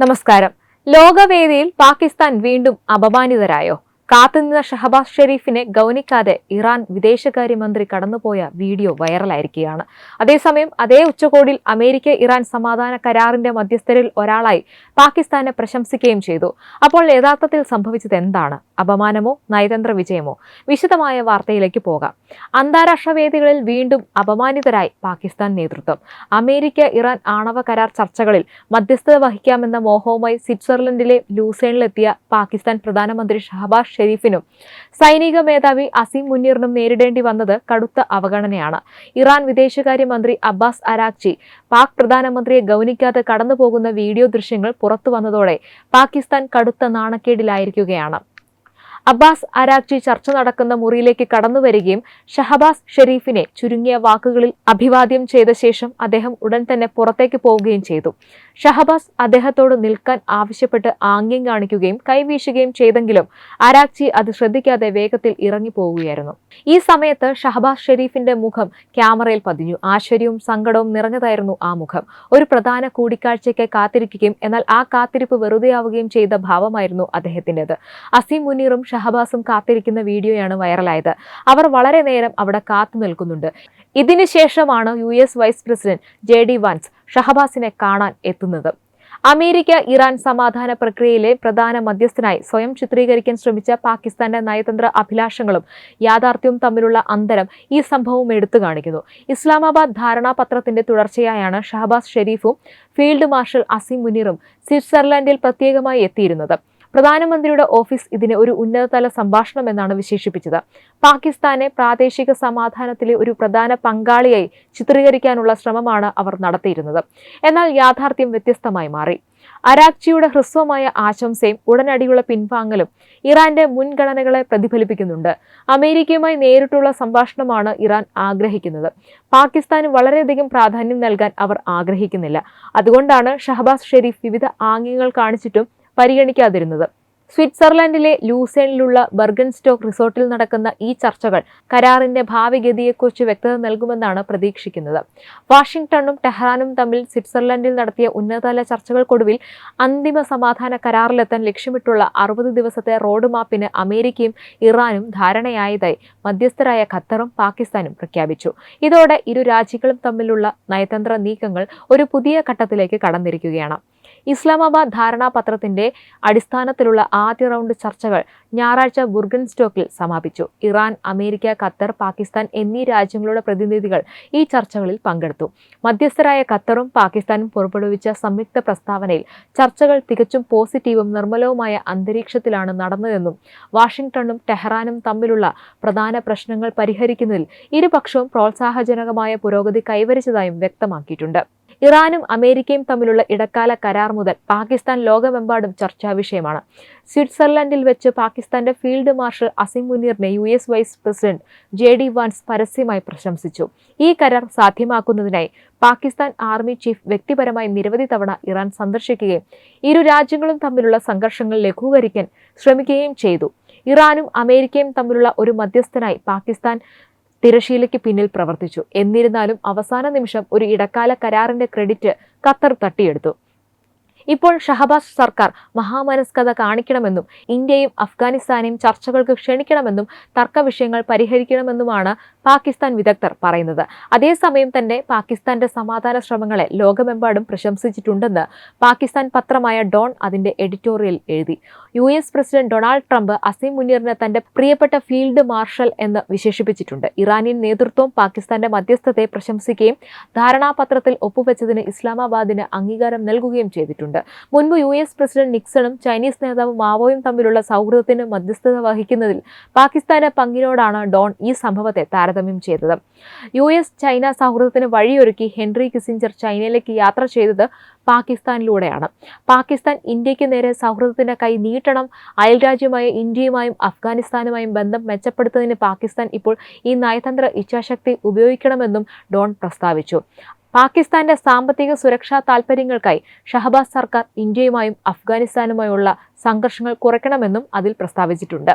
നമസ്കാരം. ലോകവേദിയിൽ പാകിസ്ഥാൻ വീണ്ടും അപമാനിതരായോ? കാത്തുനിന്ന ഷഹബാസ് ഷെരീഫിനെ ഗൗനിക്കാതെ ഇറാൻ വിദേശകാര്യമന്ത്രി കടന്നുപോയ വീഡിയോ വൈറലായിരിക്കുകയാണ്. അതേസമയം അതേ ഉച്ചകോടിയിൽ അമേരിക്ക ഇറാൻ സമാധാന കരാറിന്റെ മധ്യസ്ഥരിൽ ഒരാളായി പാകിസ്ഥാനെ പ്രശംസിക്കുകയും ചെയ്തു. അപ്പോൾ യഥാർത്ഥത്തിൽ സംഭവിച്ചത് എന്താണ്? അപമാനമോ നയതന്ത്ര വിജയമോ? വിശദമായ വാർത്തയിലേക്ക് പോകാം. അന്താരാഷ്ട്ര വേദികളിൽ വീണ്ടും അപമാനിതരായി പാകിസ്ഥാൻ നേതൃത്വം. അമേരിക്ക ഇറാൻ ആണവ കരാർ ചർച്ചകളിൽ മധ്യസ്ഥത വഹിക്കാമെന്ന മോഹവുമായി സ്വിറ്റ്സർലൻഡിലെ ലൂസേണിലെത്തിയ പാകിസ്ഥാൻ പ്രധാനമന്ത്രി ഷഹബാസ് ഷെരീഫിനും സൈനിക മേധാവി അസീം മുനീറിനും നേരിടേണ്ടി വന്നത് കടുത്ത അവഗണനയാണ്. ഇറാൻ വിദേശകാര്യമന്ത്രി അബ്ബാസ് അരാഗ്ചി പാക് പ്രധാനമന്ത്രിയെ ഗൗനിക്കാതെ കടന്നുപോകുന്ന വീഡിയോ ദൃശ്യങ്ങൾ പുറത്തുവന്നതോടെ പാകിസ്ഥാൻ കടുത്ത നാണക്കേടിലായിരിക്കുകയാണ്. അബ്ബാസ് അരാഗ്ചി ചർച്ച നടക്കുന്ന മുറിയിലേക്ക് കടന്നുവരികയും ഷഹബാസ് ഷെരീഫിനെ ചുരുങ്ങിയ വാക്കുകളിൽ അഭിവാദ്യം ചെയ്ത ശേഷം അദ്ദേഹം ഉടൻ തന്നെ പുറത്തേക്ക് പോവുകയും ചെയ്തു. ഷഹബാസ് അദ്ദേഹത്തോട് നിൽക്കാൻ ആവശ്യപ്പെട്ട് ആംഗ്യം കാണിക്കുകയും കൈവീശുകയും ചെയ്തെങ്കിലും അരാഗ്ചി അത് ശ്രദ്ധിക്കാതെ വേഗത്തിൽ ഇറങ്ങിപ്പോവുകയായിരുന്നു. ഈ സമയത്ത് ഷഹബാസ് ഷെരീഫിന്റെ മുഖം ക്യാമറയിൽ പതിഞ്ഞു. ആശ്ചര്യവും സങ്കടവും നിറഞ്ഞതായിരുന്നു ആ മുഖം. ഒരു പ്രധാന കൂടിക്കാഴ്ചയ്ക്ക് കാത്തിരിക്കുകയും എന്നാൽ ആ കാത്തിരിപ്പ് വെറുതെയാവുകയും ചെയ്ത ഭാവമായിരുന്നു അദ്ദേഹത്തിൻ്റെത്. അസീം മുനീറും ഷഹബാസും കാത്തിരിക്കുന്ന വീഡിയോയാണ് വൈറലായത്. അവർ വളരെ നേരം അവിടെ കാത്തു നിൽക്കുന്നുണ്ട്. ഇതിനുശേഷമാണ് US vice president JD Vance ഷഹബാസിനെ കാണാൻ എത്തുന്നത്. അമേരിക്ക ഇറാൻ സമാധാന പ്രക്രിയയിലെ പ്രധാന മധ്യസ്ഥനായി സ്വയം ചിത്രീകരിക്കാൻ ശ്രമിച്ച പാകിസ്ഥാന്റെ നയതന്ത്ര അഭിലാഷങ്ങളും യാഥാർത്ഥ്യവും തമ്മിലുള്ള അന്തരം ഈ സംഭവം എടുത്തു കാണിക്കുന്നു. ഇസ്ലാമാബാദ് ധാരണാപത്രത്തിന്റെ തുടർച്ചയായാണ് ഷഹബാസ് ഷെരീഫും ഫീൽഡ് മാർഷൽ അസീം മുനീറും സ്വിറ്റ്സർലൻഡിൽ പ്രത്യേകമായി എത്തിയിരുന്നത്. പ്രധാനമന്ത്രിയുടെ ഓഫീസ് ഇതിനെ ഒരു ഉന്നതതല സംഭാഷണം എന്നാണ് വിശേഷിപ്പിച്ചത്. പാകിസ്ഥാനെ പ്രാദേശിക സമാധാനത്തിലെ ഒരു പ്രധാന പങ്കാളിയായി ചിത്രീകരിക്കാനുള്ള ശ്രമമാണ് അവർ നടത്തിയിരുന്നത്. എന്നാൽ യാഥാർത്ഥ്യം വ്യത്യസ്തമായി മാറി. അരാഗ്ചിയുടെ ഹ്രസ്വമായ ആശംസയും ഉടനടിയുള്ള പിൻവാങ്ങലും ഇറാന്റെ മുൻഗണനകളെ പ്രതിഫലിപ്പിക്കുന്നുണ്ട്. അമേരിക്കയുമായി നേരിട്ടുള്ള സംഭാഷണമാണ് ഇറാൻ ആഗ്രഹിക്കുന്നത്. പാകിസ്ഥാന് വളരെയധികം പ്രാധാന്യം നൽകാൻ അവർ ആഗ്രഹിക്കുന്നില്ല. അതുകൊണ്ടാണ് ഷഹബാസ് ഷെരീഫ് വിവിധ ആംഗ്യങ്ങൾ കാണിച്ചിട്ടും പരിഗണിക്കാതിരുന്നത്. സ്വിറ്റ്സർലൻഡിലെ ലൂസേണിലുള്ള ബർഗൻസ്റ്റോക്ക് റിസോർട്ടിൽ നടക്കുന്ന ഈ ചർച്ചകൾ കരാറിന്റെ ഭാവിഗതിയെക്കുറിച്ച് വ്യക്തത നൽകുമെന്നാണ് പ്രതീക്ഷിക്കുന്നത്. വാഷിംഗ്ടണും ടെഹ്റാനും തമ്മിൽ സ്വിറ്റ്സർലൻഡിൽ നടത്തിയ ഉന്നതതല ചർച്ചകൾക്കൊടുവിൽ അന്തിമ സമാധാന കരാറിലെത്താൻ ലക്ഷ്യമിട്ടുള്ള 60 ദിവസത്തെ റോഡ് മാപ്പിന് അമേരിക്കയും ഇറാനും ധാരണയായതായി മധ്യസ്ഥരായ ഖത്തറും പാകിസ്ഥാനും പ്രഖ്യാപിച്ചു. ഇതോടെ ഇരു രാജ്യങ്ങളും തമ്മിലുള്ള നയതന്ത്ര നീക്കങ്ങൾ ഒരു പുതിയ ഘട്ടത്തിലേക്ക് കടന്നിരിക്കുകയാണ്. ഇസ്ലാമാബാദ് ധാരണാപത്രത്തിന്റെ അടിസ്ഥാനത്തിലുള്ള ആദ്യ റൗണ്ട് ചർച്ചകൾ ഞായറാഴ്ച ബുർഗൻസ്റ്റോക്കിൽ സമാപിച്ചു. ഇറാൻ, അമേരിക്ക, ഖത്തർ, പാകിസ്ഥാൻ എന്നീ രാജ്യങ്ങളുടെ പ്രതിനിധികൾ ഈ ചർച്ചകളിൽ പങ്കെടുത്തു. മധ്യസ്ഥരായ ഖത്തറും പാകിസ്ഥാനും പുറപ്പെടുവിച്ച സംയുക്ത പ്രസ്താവനയിൽ ചർച്ചകൾ തികച്ചും പോസിറ്റീവും നിർമ്മലവുമായ അന്തരീക്ഷത്തിലാണ് നടന്നതെന്നും വാഷിംഗ്ടണും ടെഹ്റാനും തമ്മിലുള്ള പ്രധാന പ്രശ്നങ്ങൾ പരിഹരിക്കുന്നതിൽ ഇരുപക്ഷവും പ്രോത്സാഹജനകമായ പുരോഗതി കൈവരിച്ചതായും വ്യക്തമാക്കിയിട്ടുണ്ട്. ഇറാനും അമേരിക്കയും തമ്മിലുള്ള ഇടക്കാല കരാർ മുതൽ പാകിസ്ഥാൻ ലോകമെമ്പാടും ചർച്ചാ വിഷയമാണ്. സ്വിറ്റ്സർലൻഡിൽ വെച്ച് പാകിസ്ഥാന്റെ ഫീൽഡ് മാർഷൽ അസീം മുനീറിനെ US vice president JD Vance പരസ്യമായി പ്രശംസിച്ചു. ഈ കരാർ സാധ്യമാക്കുന്നതിനായി പാകിസ്ഥാൻ ആർമി ചീഫ് വ്യക്തിപരമായി നിരവധി തവണ ഇറാൻ സന്ദർശിക്കുകയും ഇരു രാജ്യങ്ങളും തമ്മിലുള്ള സംഘർഷങ്ങൾ ലഘൂകരിക്കാൻ ശ്രമിക്കുകയും ചെയ്തു. ഇറാനും അമേരിക്കയും തമ്മിലുള്ള ഒരു മധ്യസ്ഥനായി പാകിസ്ഥാൻ തിരശീലയ്ക്ക് പിന്നിൽ പ്രവർത്തിച്ചു. എന്നിരുന്നാലും അവസാന നിമിഷം ഒരു ഇടക്കാല കരാറിന്റെ ക്രെഡിറ്റ് ഖത്തർ തട്ടിയെടുത്തു. ഇപ്പോൾ ഷഹബാസ് സർക്കാർ മഹാമനസ്കത കാണിക്കണമെന്നും ഇന്ത്യയും അഫ്ഗാനിസ്ഥാനെയും ചർച്ചകൾക്ക് ക്ഷണിക്കണമെന്നും തർക്ക വിഷയങ്ങൾ പരിഹരിക്കണമെന്നുമാണ് പാകിസ്ഥാൻ വിദഗ്ധർ പറയുന്നത്. അതേസമയം തന്നെ പാകിസ്ഥാന്റെ സമാധാന ശ്രമങ്ങളെ ലോകമെമ്പാടും പ്രശംസിച്ചിട്ടുണ്ടെന്ന് പാകിസ്ഥാൻ പത്രമായ ഡോൺ അതിന്റെ എഡിറ്റോറിയൽ എഴുതി. US president Donald Trump Asim മുനീറിനെ തന്റെ പ്രിയപ്പെട്ട ഫീൽഡ് മാർഷൽ എന്ന് വിശേഷിപ്പിച്ചിട്ടുണ്ട്. ഇറാനിയൻ നേതൃത്വം പാകിസ്ഥാന്റെ മധ്യസ്ഥതയെ പ്രശംസിക്കുകയും ധാരണാപത്രത്തിൽ ഒപ്പുവെച്ചതിന് ഇസ്ലാമാബാദിന് അംഗീകാരം നൽകുകയും ചെയ്തിട്ടുണ്ട്. മുൻപ് US പ്രസിഡന്റ് നിക്സണും ചൈനീസ് നേതാവ് മാവോയും തമ്മിലുള്ള സൗഹൃദത്തിന് മധ്യസ്ഥത വഹിക്കുന്നതിൽ പാകിസ്ഥാന്റെ പങ്കിനോടാണ് ഡോൺ ഈ സംഭവത്തെ താരതമ്യം ചെയ്തത്. US ചൈന സൗഹൃദത്തിന് വഴിയൊരുക്കി ഹെൻറി കിസിഞ്ചർ ചൈനയിലേക്ക് യാത്ര ചെയ്തത് പാകിസ്ഥാനിലൂടെയാണ്. പാകിസ്ഥാൻ ഇന്ത്യക്ക് നേരെ സൗഹൃദത്തിന്റെ കൈ നീട്ടണം. അയൽരാജ്യമായ ഇന്ത്യയുമായും അഫ്ഗാനിസ്ഥാനുമായും ബന്ധം മെച്ചപ്പെടുത്തുന്നതിന് പാകിസ്ഥാൻ ഇപ്പോൾ ഈ നയതന്ത്ര ഇച്ഛാശക്തി ഉപയോഗിക്കണമെന്നും ഡോൺ പ്രസ്താവിച്ചു. പാകിസ്ഥാന്റെ സാമ്പത്തിക സുരക്ഷാ താൽപര്യങ്ങൾക്കായി ഷഹബാസ് സർക്കാർ ഇന്ത്യയുമായും അഫ്ഗാനിസ്ഥാനുമായുള്ള സംഘർഷങ്ങൾ കുറയ്ക്കണമെന്നും അതിൽ പ്രസ്താവിച്ചിട്ടുണ്ട്.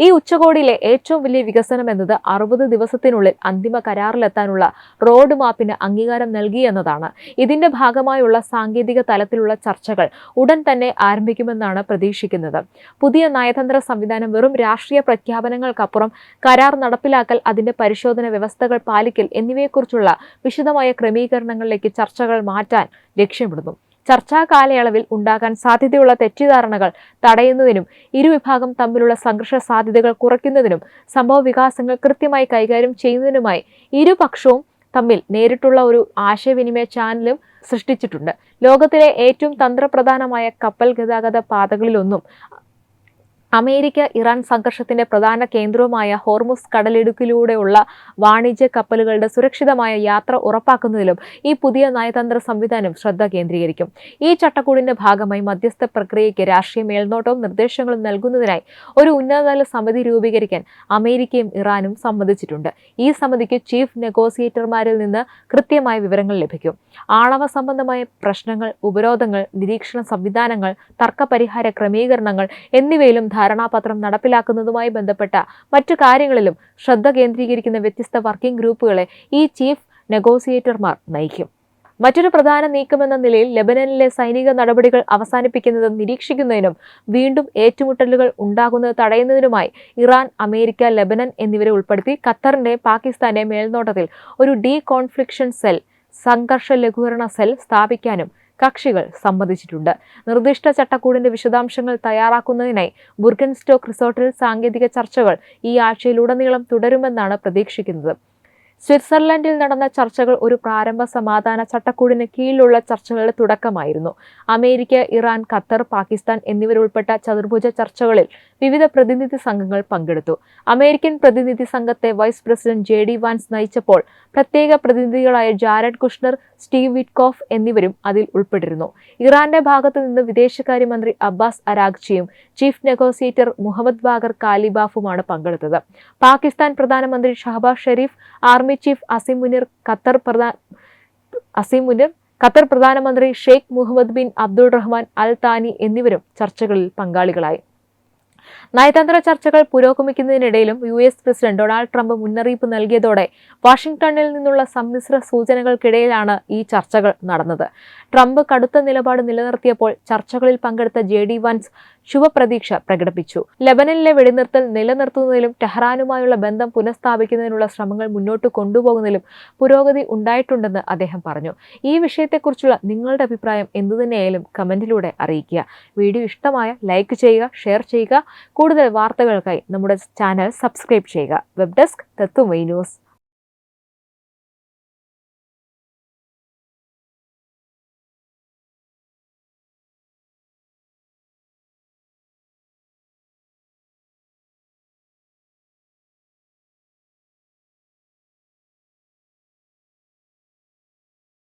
ഈ ഉച്ചകോടിയിലെ ഏറ്റവും വലിയ വികസനം എന്നത് 60 ദിവസത്തിനുള്ളിൽ അന്തിമ കരാറിലെത്താനുള്ള റോഡ് മാപ്പിന് അംഗീകാരം നൽകി എന്നതാണ്. ഇതിന്റെ ഭാഗമായുള്ള സാങ്കേതിക തലത്തിലുള്ള ചർച്ചകൾ ഉടൻ തന്നെ ആരംഭിക്കുമെന്നാണ് പ്രതീക്ഷിക്കുന്നത്. പുതിയ നയതന്ത്ര സംവിധാനം വെറും രാഷ്ട്രീയ പ്രഖ്യാപനങ്ങൾക്കപ്പുറം കരാർ നടപ്പിലാക്കൽ, അതിന്റെ പരിശോധന, വ്യവസ്ഥകൾ പാലിക്കൽ എന്നിവയെക്കുറിച്ചുള്ള വിശദമായ ക്രമീകരണങ്ങളിലേക്ക് ചർച്ചകൾ മാറ്റാൻ ലക്ഷ്യമിടുന്നു. ചർച്ചാ കാലയളവിൽ ഉണ്ടാകാൻ സാധ്യതയുള്ള തെറ്റിദ്ധാരണകൾ തടയുന്നതിനും ഇരുവിഭാഗം തമ്മിലുള്ള സംഘർഷ സാധ്യതകൾ കുറയ്ക്കുന്നതിനും സംഭവ വികാസങ്ങൾ കൃത്യമായി കൈകാര്യം ചെയ്യുന്നതിനുമായി ഇരുപക്ഷവും തമ്മിൽ നേരിട്ടുള്ള ഒരു ആശയവിനിമയ ചാനലും സൃഷ്ടിച്ചിട്ടുണ്ട്. ലോകത്തിലെ ഏറ്റവും തന്ത്രപ്രധാനമായ കപ്പൽ ഗതാഗത പാതകളിലൊന്നും അമേരിക്ക ഇറാൻ സംഘർഷത്തിന്റെ പ്രധാന കേന്ദ്രവുമായ ഹോർമുസ് കടലിടുക്കിലൂടെയുള്ള വാണിജ്യ കപ്പലുകളുടെ സുരക്ഷിതമായ യാത്ര ഉറപ്പാക്കുന്നതിലും ഈ പുതിയ നയതന്ത്ര സംവിധാനം ശ്രദ്ധ കേന്ദ്രീകരിക്കും. ഈ ചട്ടക്കൂടിന്റെ ഭാഗമായി മധ്യസ്ഥ പ്രക്രിയയ്ക്ക് രാഷ്ട്രീയ മേൽനോട്ടവും നിർദ്ദേശങ്ങളും നൽകുന്നതിനായി ഒരു ഉന്നതതല സമിതി രൂപീകരിക്കാൻ അമേരിക്കയും ഇറാനും സമ്മതിച്ചിട്ടുണ്ട്. ഈ സമിതിക്ക് ചീഫ് നെഗോസിയേറ്റർമാരിൽ നിന്ന് കൃത്യമായ വിവരങ്ങൾ ലഭിക്കും. ആണവ സംബന്ധമായ പ്രശ്നങ്ങൾ, ഉപരോധങ്ങൾ, നിരീക്ഷണ സംവിധാനങ്ങൾ, തർക്കപരിഹാര ക്രമീകരണങ്ങൾ എന്നിവയിലും ധാരണാപത്രം നടപ്പിലാക്കുന്നതുമായി ബന്ധപ്പെട്ട മറ്റു കാര്യങ്ങളിലും ശ്രദ്ധ കേന്ദ്രീകരിക്കുന്ന വ്യത്യസ്ത വർക്കിംഗ് ഗ്രൂപ്പുകളെ ഈ ചീഫ് നെഗോസിയേറ്റർമാർ നയിക്കും. മറ്റൊരു പ്രധാന നീക്കമെന്ന നിലയിൽ ലെബനനിലെ സൈനിക നടപടികൾ അവസാനിപ്പിക്കുന്നതും നിരീക്ഷിക്കുന്നതിനും വീണ്ടും ഏറ്റുമുട്ടലുകൾ ഉണ്ടാകുന്നത് തടയുന്നതിനുമായി ഇറാൻ, അമേരിക്ക, ലെബനൻ എന്നിവരെ ഉൾപ്പെടുത്തി ഖത്തറിന്റെ, പാകിസ്ഥാന്റെ മേൽനോട്ടത്തിൽ ഒരു ഡീകോൺഫ്ലിക്ഷൻ സെൽ, സംഘർഷ ലഘൂകരണ സെൽ സ്ഥാപിക്കാനും കക്ഷികൾ സമ്മതിച്ചിട്ടുണ്ട്. നിർദ്ദിഷ്ട ചട്ടക്കൂടിന്റെ വിശദാംശങ്ങൾ തയ്യാറാക്കുന്നതിനായി ബുർഗൻസ്റ്റോക്ക് റിസോർട്ടിൽ സാങ്കേതിക ചർച്ചകൾ ഈ ആഴ്ചയിലുടനീളം തുടരുമെന്നാണ് പ്രതീക്ഷിക്കുന്നത്. സ്വിറ്റ്സർലൻഡിൽ നടന്ന ചർച്ചകൾ ഒരു പ്രാരംഭ സമാധാന ചട്ടക്കൂടിന് കീഴിലുള്ള ചർച്ചകളുടെ തുടക്കമായിരുന്നു. അമേരിക്ക, ഇറാൻ, ഖത്തർ, പാകിസ്ഥാൻ എന്നിവരുൾപ്പെട്ട ചതുർഭുജ ചർച്ചകളിൽ വിവിധ പ്രതിനിധി സംഘങ്ങൾ പങ്കെടുത്തു. അമേരിക്കൻ പ്രതിനിധി സംഘത്തെ വൈസ് പ്രസിഡന്റ് JD വാൻസ് നയിച്ചപ്പോൾ പ്രത്യേക പ്രതിനിധികളായ ജാരഡ് കുഷ്ണർ, സ്റ്റീവ് വിറ്റ്കോഫ് എന്നിവരും അതിൽ ഉൾപ്പെട്ടിരുന്നു. ഇറാന്റെ ഭാഗത്തു നിന്ന് വിദേശകാര്യമന്ത്രി അബ്ബാസ് അരാഗ്ചിയും ചീഫ് നെഗോസിയേറ്റർ മുഹമ്മദ് ബാഗർ കാലിബാഫുമാണ് പങ്കെടുത്തത്. പാകിസ്ഥാൻ പ്രധാനമന്ത്രി Shehbaz Sharif, army chief Asim Munir, Qatar പ്രധാനമന്ത്രി Sheikh Mohammed bin Abdul Rahman Al Thani എന്നിവരും ചർച്ചകളിൽ പങ്കാളികളായി. നയതന്ത്ര ചർച്ചകൾ പുരോഗമിക്കുന്നതിനിടയിലും US പ്രസിഡന്റ് ഡൊണാൾഡ് ട്രംപ് മുന്നറിയിപ്പ് നൽകിയതോടെ വാഷിംഗ്ടണിൽ നിന്നുള്ള സമ്മിശ്ര സൂചനകൾക്കിടയിലാണ് ഈ ചർച്ചകൾ നടന്നത്. ട്രംപ് കടുത്ത നിലപാട് നിലനിർത്തിയപ്പോൾ ചർച്ചകളിൽ പങ്കെടുത്ത JD വാൻസ് ശുഭപ്രതീക്ഷ പ്രകടിപ്പിച്ചു. ലെബനനിലെ വെടിനിർത്തൽ നിലനിർത്തുന്നതിലും ടെഹ്റാനുമായുള്ള ബന്ധം പുനഃസ്ഥാപിക്കുന്നതിനുള്ള ശ്രമങ്ങൾ മുന്നോട്ട് കൊണ്ടുപോകുന്നതിലും പുരോഗതി ഉണ്ടായിട്ടുണ്ടെന്ന് അദ്ദേഹം പറഞ്ഞു. ഈ വിഷയത്തെക്കുറിച്ചുള്ള നിങ്ങളുടെ അഭിപ്രായം എന്തുതന്നെയായാലും കമന്റിലൂടെ അറിയിക്കുക. വീഡിയോ ഇഷ്ടമായ ലൈക്ക് ചെയ്യുക, ഷെയർ ചെയ്യുക. കൂടുതൽ വാർത്തകൾക്കായി നമ്മുടെ ചാനൽ സബ്സ്ക്രൈബ് ചെയ്യുക. Web desk Tatwamayi news.